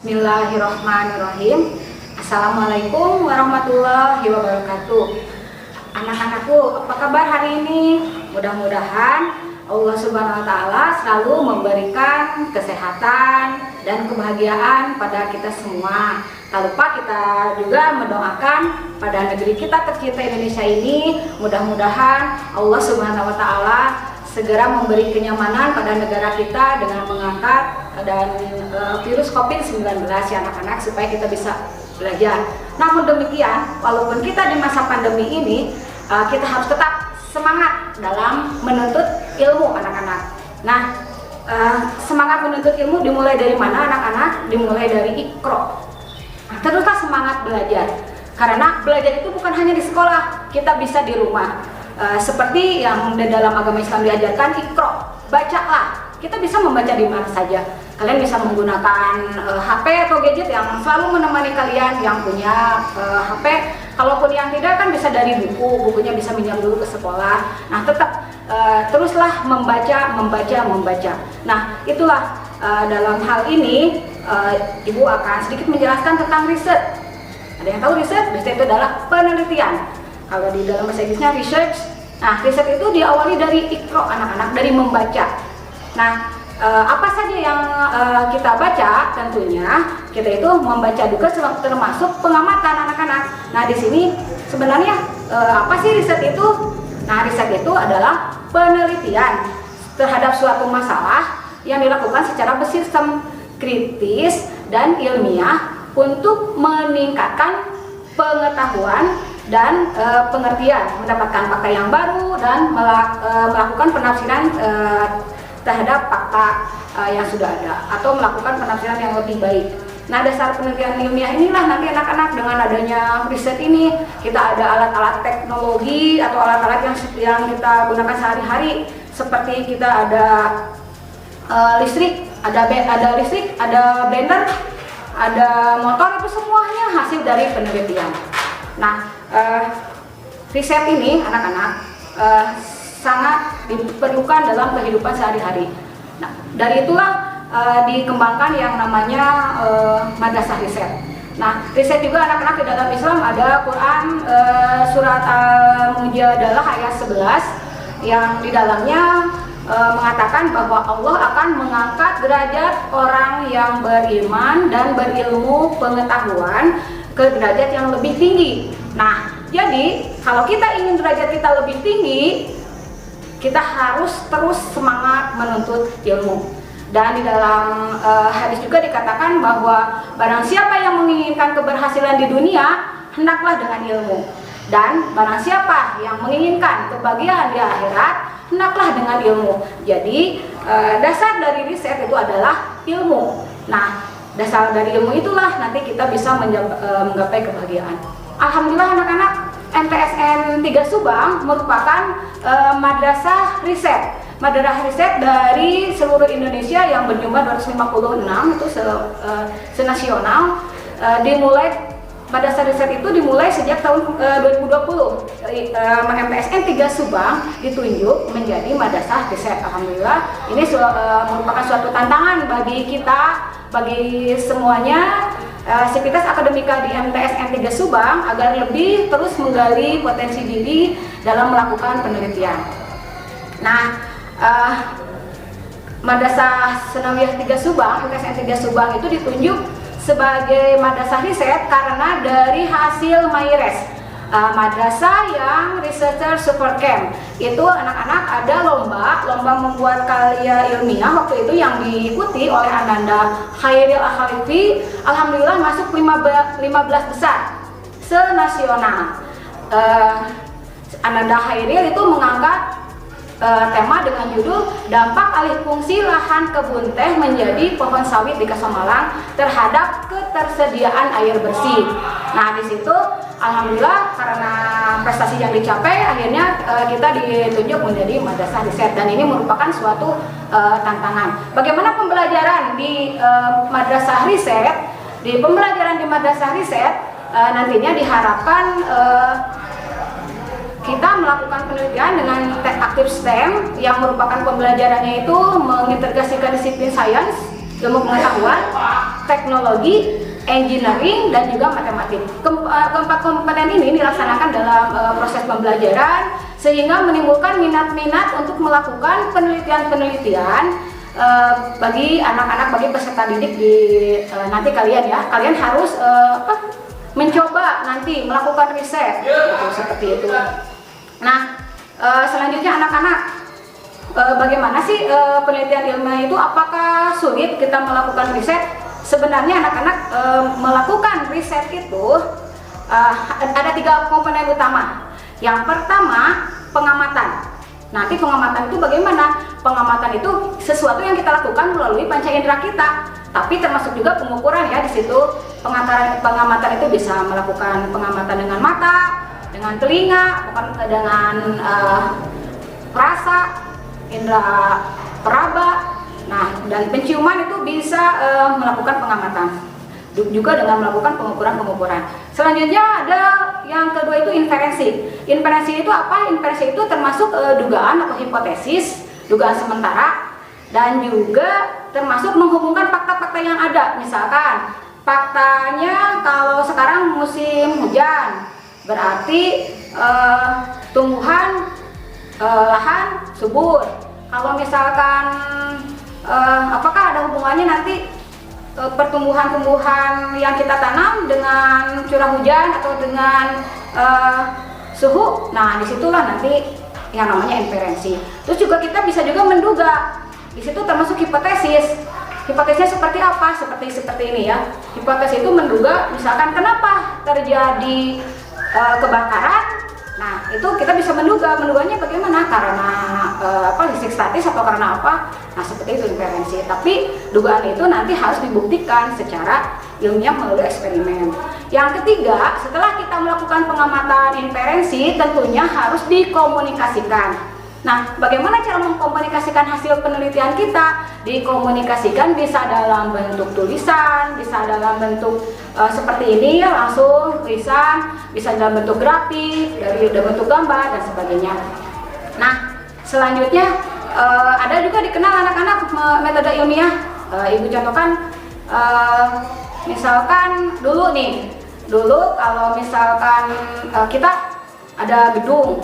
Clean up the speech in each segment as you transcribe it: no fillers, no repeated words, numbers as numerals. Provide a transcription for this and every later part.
Bismillahirrahmanirrahim. Assalamualaikum warahmatullahi wabarakatuh. Anak-anakku, apa kabar hari ini? Mudah-mudahan Allah Subhanahu wa Ta'ala selalu memberikan kesehatan dan kebahagiaan pada kita semua. Tak lupa kita juga mendoakan pada negeri kita tercinta Indonesia ini, mudah-mudahan Allah Subhanahu wa Ta'ala segera memberi kenyamanan pada negara kita dengan mengangkat dan virus COVID-19 ya anak-anak, supaya kita bisa belajar. Namun demikian, walaupun kita di masa pandemi ini, kita harus tetap semangat dalam menuntut ilmu anak-anak. Nah, semangat menuntut ilmu dimulai dari mana anak-anak? Dimulai dari Iqra. Teruslah semangat belajar, karena belajar itu bukan hanya di sekolah, kita bisa di rumah. Seperti yang di dalam agama Islam diajarkan, Iqra, bacalah. Kita bisa membaca di mana saja. Kalian bisa menggunakan HP atau gadget yang selalu menemani kalian, yang punya HP. Kalaupun yang tidak kan bisa dari buku, bukunya bisa minjam dulu ke sekolah. Nah, tetap teruslah membaca. Nah, itulah dalam hal ini Ibu akan sedikit menjelaskan tentang riset. Ada yang tahu riset? Riset itu adalah penelitian. Kalau di dalam bahasa Inggrisnya research. Nah, riset itu diawali dari Iqra anak-anak, dari membaca. Nah, apa saja yang kita baca? Tentunya kita itu membaca juga termasuk pengamatan anak-anak. Nah, di sini sebenarnya apa sih riset itu? Nah, riset itu adalah penelitian terhadap suatu masalah yang dilakukan secara bersistem, kritis, dan ilmiah untuk meningkatkan pengetahuan dan pengertian, mendapatkan fakta yang baru dan melakukan penafsiran terhadap fakta yang sudah ada, atau melakukan penafsiran yang lebih baik. Nah, dasar penelitian ilmiah inilah nanti anak-anak, dengan adanya riset ini, kita ada alat-alat teknologi atau alat-alat yang kita gunakan sehari-hari, seperti kita ada listrik, ada blender, ada motor, itu semuanya hasil dari penelitian. Nah, riset ini anak-anak sangat diperlukan dalam kehidupan sehari-hari. Nah, dari itulah dikembangkan yang namanya madrasah riset. Nah, riset juga anak-anak di dalam Islam ada Quran surat Al-Mujadalah ayat 11 yang di dalamnya mengatakan bahwa Allah akan mengangkat derajat orang yang beriman dan berilmu pengetahuan ke derajat yang lebih tinggi. Nah, jadi kalau kita ingin derajat kita lebih tinggi, kita harus terus semangat menuntut ilmu. Dan di dalam hadis juga dikatakan bahwa barang siapa yang menginginkan keberhasilan di dunia, hendaklah dengan ilmu. Dan barang siapa yang menginginkan kebahagiaan di akhirat, hendaklah dengan ilmu. Jadi dasar dari riset itu adalah ilmu. Nah, dasar dari ilmu itulah nanti kita bisa menggapai kebahagiaan. Alhamdulillah anak-anak, MTSN 3 Subang merupakan madrasah riset. Madrasah riset dari seluruh Indonesia yang berjumlah 256, itu senasional. Madrasah riset itu dimulai sejak tahun 2020. MTSN 3 Subang ditunjuk menjadi madrasah riset. Alhamdulillah, ini merupakan suatu tantangan bagi kita, bagi semuanya, sivitas akademika di MTSN 3 Subang, agar lebih terus menggali potensi diri dalam melakukan penelitian. Nah, Madrasah Sanawiyah 3 Subang, MTSN 3 Subang itu ditunjuk sebagai madrasah riset karena dari hasil MyRes, madrasah yang researcher super camp. Itu anak-anak ada lomba membuat karya ilmiah waktu itu yang diikuti oleh Ananda Khairil Akhalifi. Alhamdulillah masuk 15 besar senasional. Ananda Khairil itu mengangkat tema dengan judul dampak alih fungsi lahan kebun teh menjadi pohon sawit di Kasomalang terhadap ketersediaan air bersih. Nah, di situ alhamdulillah karena prestasi yang dicapai, akhirnya kita ditunjuk menjadi madrasah riset, dan ini merupakan suatu tantangan. Bagaimana pembelajaran di madrasah riset? Di pembelajaran di madrasah riset nantinya diharapkan kita melakukan penelitian dengan aktif STEM yang merupakan pembelajarannya itu mengintegrasikan disiplin sains, ilmu pengetahuan, teknologi, engineering, dan juga matematik. Keempat komponen ini dilaksanakan dalam proses pembelajaran sehingga menimbulkan minat-minat untuk melakukan penelitian-penelitian bagi anak-anak, bagi peserta didik di nanti kalian ya. Kalian harus mencoba nanti melakukan riset gitu, seperti itu. Nah, selanjutnya anak-anak, bagaimana sih penelitian ilmiah itu? Apakah sulit kita melakukan riset? Sebenarnya anak-anak melakukan riset itu ada 3 komponen utama. Yang pertama, pengamatan. Nanti pengamatan itu bagaimana? Pengamatan itu sesuatu yang kita lakukan melalui panca indera kita, tapi termasuk juga pengukuran ya di situ. Pengamatan itu bisa melakukan pengamatan dengan mata, dengan telinga, bukan dengan rasa, indera peraba. Nah, dan penciuman itu bisa melakukan pengamatan, juga dengan melakukan pengukuran. Selanjutnya ada yang kedua itu inferensi. Inferensi itu apa? Inferensi itu termasuk dugaan atau hipotesis, dugaan sementara, dan juga termasuk menghubungkan fakta-fakta yang ada. Misalkan faktanya kalau sekarang musim hujan, berarti tumbuhan lahan subur. Kalau misalkan apakah ada hubungannya nanti pertumbuhan-tumbuhan yang kita tanam dengan curah hujan atau dengan suhu? Nah, disitulah nanti yang namanya inferensi. Terus juga kita bisa juga menduga. Di situ termasuk hipotesis. Hipotesisnya seperti apa? Seperti ini ya. Hipotesis itu menduga misalkan kenapa terjadi kebakaran. Nah, itu kita bisa menduganya bagaimana? Karena listrik statis atau karena apa? Nah, seperti itu inferensi. Tapi dugaan itu nanti harus dibuktikan secara ilmiah melalui eksperimen. Yang ketiga, setelah kita melakukan pengamatan inferensi, tentunya harus dikomunikasikan. Nah, bagaimana cara mengkomunikasikan hasil penelitian kita? Dikomunikasikan bisa dalam bentuk tulisan, bisa dalam bentuk seperti ini ya, langsung tulisan, bisa dalam bentuk grafik, dalam bentuk gambar dan sebagainya. Nah, selanjutnya ada juga dikenal anak-anak metode ilmiah. Ibu contohkan, misalkan dulu kalau misalkan kita ada gedung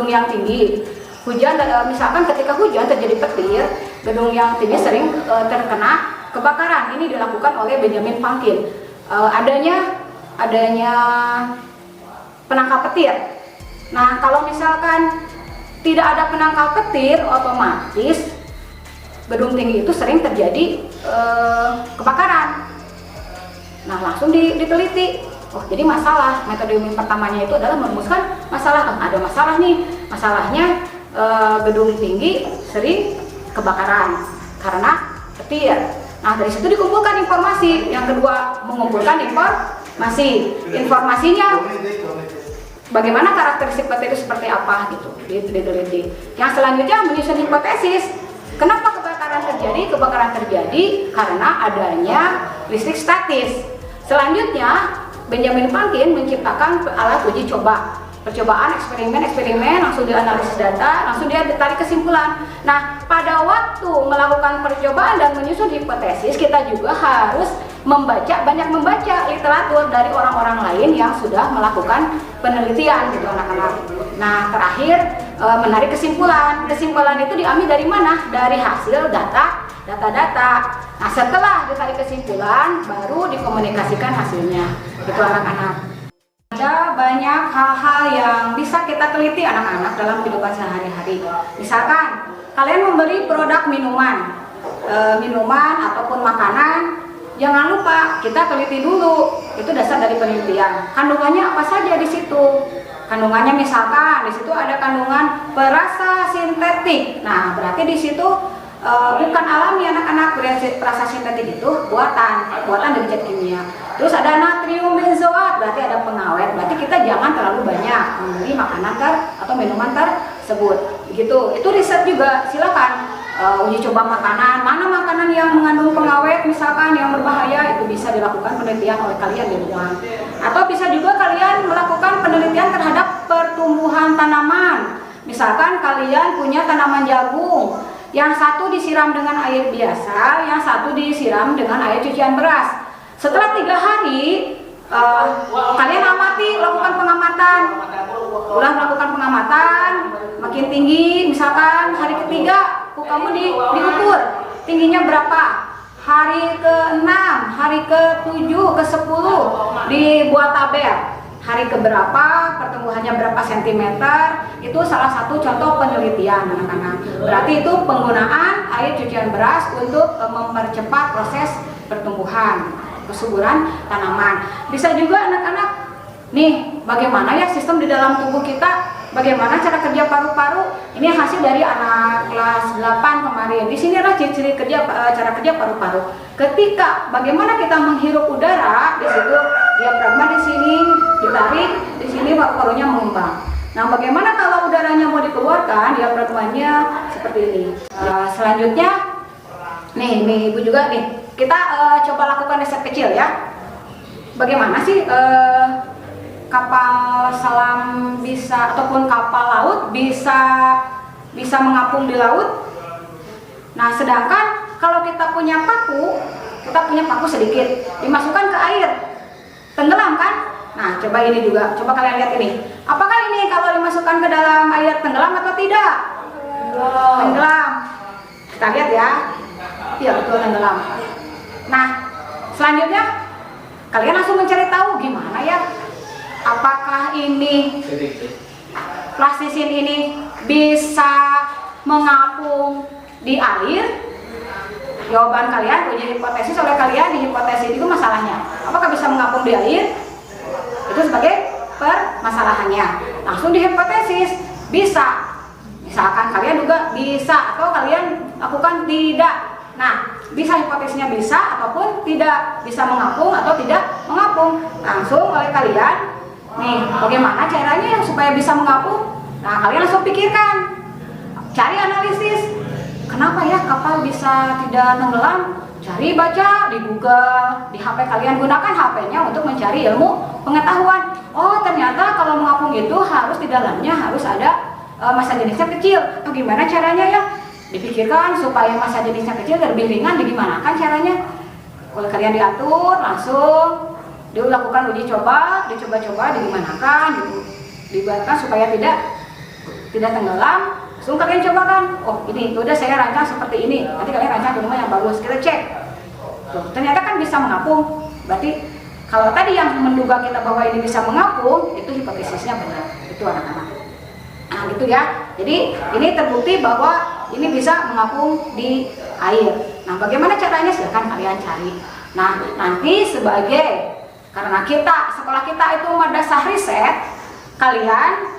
yang tinggi. Hujan, misalkan ketika hujan terjadi petir, gedung yang tinggi sering terkena kebakaran. Ini dilakukan oleh Benjamin Franklin. Adanya penangkal petir. Nah, kalau misalkan tidak ada penangkal petir, otomatis gedung tinggi itu sering terjadi kebakaran. Nah, langsung diteliti. Oh, jadi masalah metode ilmiah pertamanya itu adalah merumuskan masalah. Ada masalah nih, masalahnya gedung tinggi sering kebakaran karena petir. Nah, dari situ dikumpulkan informasi. Yang kedua, mengumpulkan informasi. Informasinya bagaimana karakteristik petir itu seperti apa gitu, diteliti. Yang selanjutnya menyusun hipotesis. Kenapa kebakaran terjadi? Kebakaran terjadi karena adanya listrik statis. Selanjutnya, Benjamin Franklin menciptakan alat uji coba. Percobaan, eksperimen, langsung dianalisis data, langsung dia ditarik kesimpulan. Nah, pada waktu melakukan percobaan dan menyusun hipotesis, kita juga harus banyak membaca literatur dari orang-orang lain yang sudah melakukan penelitian gitu anak-anak. Nah, terakhir menarik kesimpulan. Kesimpulan itu diambil dari mana? Dari hasil data. Nah, setelah ditarik kesimpulan, baru dikomunikasikan hasilnya. Itu anak-anak. Ada banyak hal-hal yang bisa kita teliti anak-anak dalam kehidupan sehari-hari. Misalkan kalian memberi produk minuman ataupun makanan, jangan lupa kita teliti dulu. Itu dasar dari penelitian. Kandungannya apa saja di situ? Kandungannya misalkan di situ ada kandungan perasa sintetik. Nah, berarti di situ bukan alami anak-anak. Perasa sintetik itu buatan dari zat kimia. Terus ada natrium benzoat, berarti ada pengawet. Berarti kita jangan terlalu banyak membeli makanan atau minuman tersebut. Begitu. Itu riset juga. Silakan uji coba makanan. Mana makanan yang mengandung pengawet misalkan yang berbahaya, itu bisa dilakukan penelitian oleh kalian di rumah. Atau bisa juga kalian melakukan penelitian terhadap pertumbuhan tanaman. Misalkan kalian punya tanaman jagung. Yang satu disiram dengan air biasa, yang satu disiram dengan air cucian beras. Setelah 3 hari kalian amati, lakukan pengamatan. Udah melakukan pengamatan, makin tinggi, misalkan hari ketiga kamu diukur tingginya berapa. Hari ke-6, hari ke-7, ke-10 dibuat tabel. Hari keberapa, pertumbuhannya berapa sentimeter, itu salah satu contoh penelitian anak-anak. Berarti itu penggunaan air cucian beras untuk mempercepat proses pertumbuhan, kesuburan tanaman. Bisa juga anak-anak, nih bagaimana ya sistem di dalam tubuh kita, bagaimana cara kerja paru-paru. Ini hasil dari anak kelas 8 kemarin. Di sini adalah ciri-ciri cara kerja paru-paru. Ketika bagaimana kita menghirup udara, di situ diafragma di sini ditarik, di sini paru-parunya mengembang. Nah, bagaimana kalau udaranya mau dikeluarkan, diafragmanya seperti ini. Selanjutnya, nih Ibu juga nih, kita coba lakukan riset kecil ya. Bagaimana sih kapal selam bisa, ataupun kapal laut bisa mengapung di laut? Nah, sedangkan kalau kita punya paku sedikit, dimasukkan ke air, tenggelam kan? Nah, coba ini juga, coba kalian lihat ini. Apakah ini kalau dimasukkan ke dalam air tenggelam atau tidak? Tenggelam. Kita lihat ya. Iya, betul, tenggelam. Nah, selanjutnya kalian langsung mencari tahu gimana ya? Apakah ini plastisin ini bisa mengapung di air? Jawaban kalian uji hipotesis oleh kalian di hipotesis itu masalahnya. Apakah bisa mengapung di air? Itu sebagai permasalahannya. Langsung di hipotesis bisa. Misalkan kalian juga bisa atau kalian lakukan tidak. Nah, bisa hipotesisnya bisa ataupun tidak, bisa mengapung atau tidak mengapung. Langsung oleh kalian, nih bagaimana caranya supaya bisa mengapung? Nah, kalian langsung pikirkan, cari analisis. Kenapa ya kapal bisa tidak tenggelam? Cari baca di Google, di HP kalian, gunakan HP-nya untuk mencari ilmu pengetahuan. Oh, ternyata kalau mengapung itu harus di dalamnya harus ada massa jenisnya kecil. Oh, gimana caranya ya? Dipikirkan supaya massa jenisnya kecil lebih ringan, digimanakan caranya? Kalau kalian diatur, langsung dilakukan uji coba, dicoba-coba, digimanakan, dibuatkan supaya tidak tenggelam. Langsung kalian cobakan, oh ini udah saya rancang seperti ini, nanti kalian rancang di rumah yang bagus, kita cek. Tuh, ternyata kan bisa mengapung. Berarti kalau tadi yang menduga kita bahwa ini bisa mengapung, itu hipotesisnya benar, itu anak-anak. Nah gitu ya, jadi ini terbukti bahwa ini bisa mengapung di air. Nah bagaimana caranya, silahkan kalian cari. Nah nanti karena sekolah kita itu madrasah riset, kalian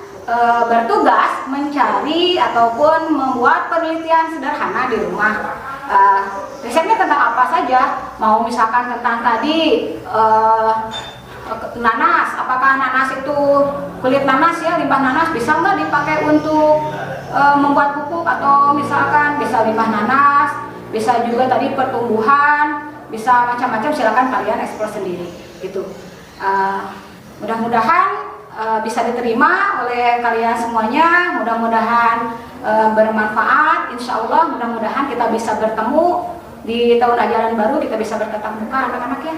bertugas mencari ataupun membuat penelitian sederhana di rumah. Risetnya tentang apa saja? Mau misalkan tentang tadi nanas, apakah nanas itu kulit nanas ya, limbah nanas bisa nggak dipakai untuk membuat pupuk, atau misalkan bisa limbah nanas, bisa juga tadi pertumbuhan, bisa macam-macam, silakan kalian eksplor sendiri gitu. Mudah-mudahan bisa diterima oleh kalian semuanya, mudah-mudahan bermanfaat. Insya Allah mudah-mudahan kita bisa bertemu di tahun ajaran baru, kita bisa bertatap muka anak-anak ya.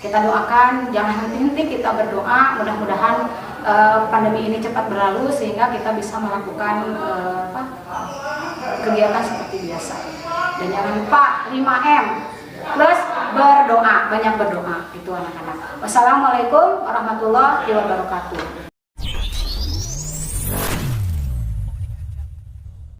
Kita doakan, jangan henti-henti kita berdoa, mudah-mudahan pandemi ini cepat berlalu sehingga kita bisa melakukan kegiatan seperti biasa. Dan jangan lupa 5M plus berdoa, banyak berdoa itu anak-anak. Wassalamualaikum warahmatullahi wabarakatuh.